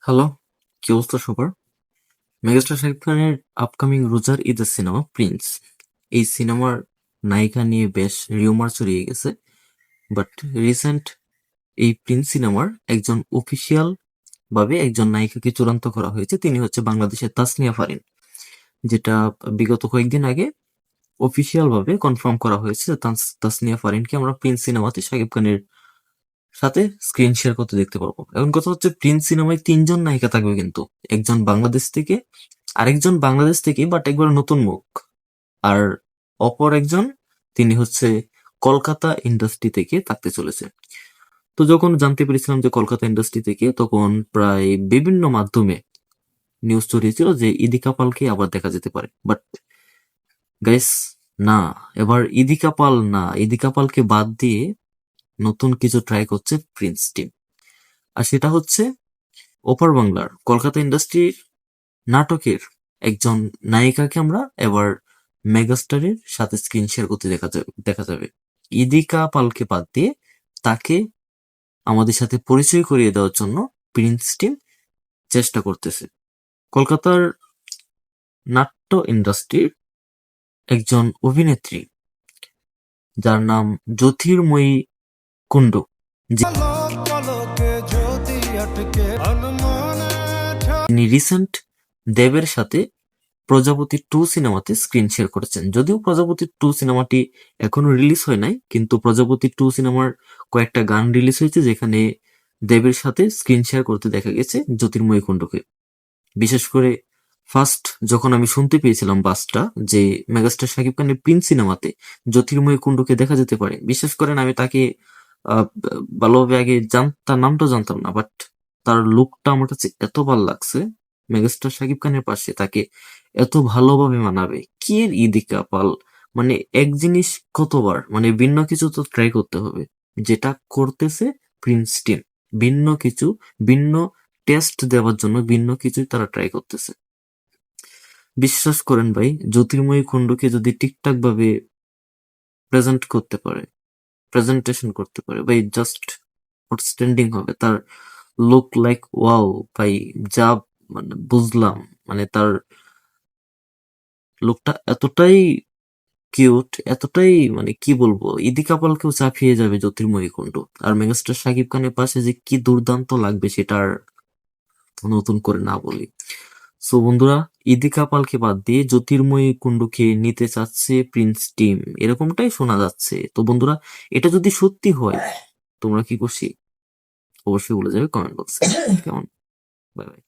Hello, কি অবস্থা সবার? মেগাস্টার শাকিব খানের আপকামিং রোজার ঈদের সিনেমা প্রিন্স। এই সিনেমার নায়িকা নিয়ে বেশ রিউমার ছড়িয়ে গেছে, বাট রিসেন্ট এই প্রিন্স সিনেমার একজন অফিসিয়াল ভাবে একজন নায়িকাকে চূড়ান্ত করা হয়েছে। তিনি হচ্ছে বাংলাদেশের তাসনিয়া ফারিন, যেটা বিগত কয়েকদিন আগে অফিসিয়াল ভাবে কনফার্ম করা হয়েছে যে তাসনিয়া ফারিনকে আমরা প্রিন্স সিনেমাতে শাকিব খানের সাথে স্ক্রিন শেয়ার করতে দেখতে পারবো। এখন কথা হচ্ছে, প্রিন্স সিনেমায় তিনজন নায়িকা থাকবে, কিন্তু একজন বাংলাদেশ থেকে, আরেকজন বাংলাদেশ থেকে বাট একবার নতুন মুখ, আর অপর একজন তিনি হচ্ছে কলকাতা ইন্ডাস্ট্রি থেকে থাকতে চলেছে। তো যখন জানতে পেরেছিলাম যে কলকাতা ইন্ডাস্ট্রি থেকে, তখন প্রায় বিভিন্ন মাধ্যমে নিউজ ছড়িয়েছিল যে ইদিকা পালকে আবার দেখা যেতে পারে। বাট গাইস, না, এবার ইদিকা পাল না, ইদিকা পালকে বাদ দিয়ে নতুন কিছু ট্রাই করছে প্রিন্স টিম। আর সেটা হচ্ছে ওপার বাংলার কলকাতা ইন্ডাস্ট্রির নাটকের একজন নায়িকাকে আমরা এবার মেগাস্টারের সাথে স্ক্রিন শেয়ার করতে দেখা যাবে। ইদিকা পালকে বাদ দিয়ে তাকে আমাদের সাথে পরিচয় করিয়ে দেওয়ার জন্য প্রিন্স টিম চেষ্টা করতেছে। কলকাতার নাট্য ইন্ডাস্ট্রির একজন অভিনেত্রী যার নাম জ্যোতির্ময়ী কুণ্ডু, তিনি রিসেন্ট দেবের সাথে প্রজাপতি 2 সিনেমাতে স্ক্রিন শেয়ার করেছেন। যদিও প্রজাপতি 2 সিনেমাটি এখনো রিলিজ হয় নাই, কিন্তু প্রজাপতি 2 সিনেমার কয়েকটা গান রিলিজ হয়েছে, যেখানে দেবের সাথে স্ক্রিন শেয়ার করতে দেখা গেছে জ্যোতির্ময়ী কুণ্ডুকে। বিশেষ করে ফার্স্ট যখন আমি শুনতে পেয়েছিলাম বাসটা যে মেগাস্টার শাকিব খানের প্রিন্স সিনেমাতে জ্যোতির্ময়ী কুণ্ডুকে দেখা যেতে পারে, বিশ্বাস করেন আমি তাকে ভালোভাবে আগে তার নামটাও জানতাম না, বাট তার লুকটা আমার কাছে এত ভালো লাগছে। মেগাস্টার শাকিব খানের পাশে তাকে এত ভালোভাবে মানাবে কি এর ইদিকা পাল। মানে এক জিনিস কতবার, মানে ভিন্ন কিছু তো ট্রাই করতে হবে, যেটা করতেছে প্রিন্স টিম। ভিন্ন কিছু, ভিন্ন টেস্ট দেওয়ার জন্য ভিন্ন কিছুই তারা ট্রাই করতেছে। বিশ্বাস করেন ভাই, জ্যোতির্ময়ী কুণ্ডুকে যদি ঠিকঠাক ভাবে প্রেজেন্টেশন করতে পারে ভাই, জাস্ট আউটস্ট্যান্ডিং হবে। তার লুক লাইক ওয়াও ভাই, যা মানে বুঝলাম, মানে তার লুকটা এতটাই কিউট, এতটাই মানে কি বলবো, ইদি কাপালকেও চাপিয়ে যাবে জ্যোতির্ময়ী কুণ্ডু। আর মেগাস্টার শাকিব খানের পাশে যে কি দুর্দান্ত লাগবে সেটা আর নতুন করে না বলি। সো বন্ধুরা, ইদি কাপালকে বাদ দিয়ে জ্যোতির্ময়ী কুণ্ডুকে নিতে চাচ্ছে প্রিন্স টিম, এরকমটাই শোনা যাচ্ছে। তো বন্ধুরা, এটা যদি সত্যি হয়, তোমরা কি খুশি? অবশ্যই বলে যাবে কমেন্ট বক্সে। কেমন? Bye bye.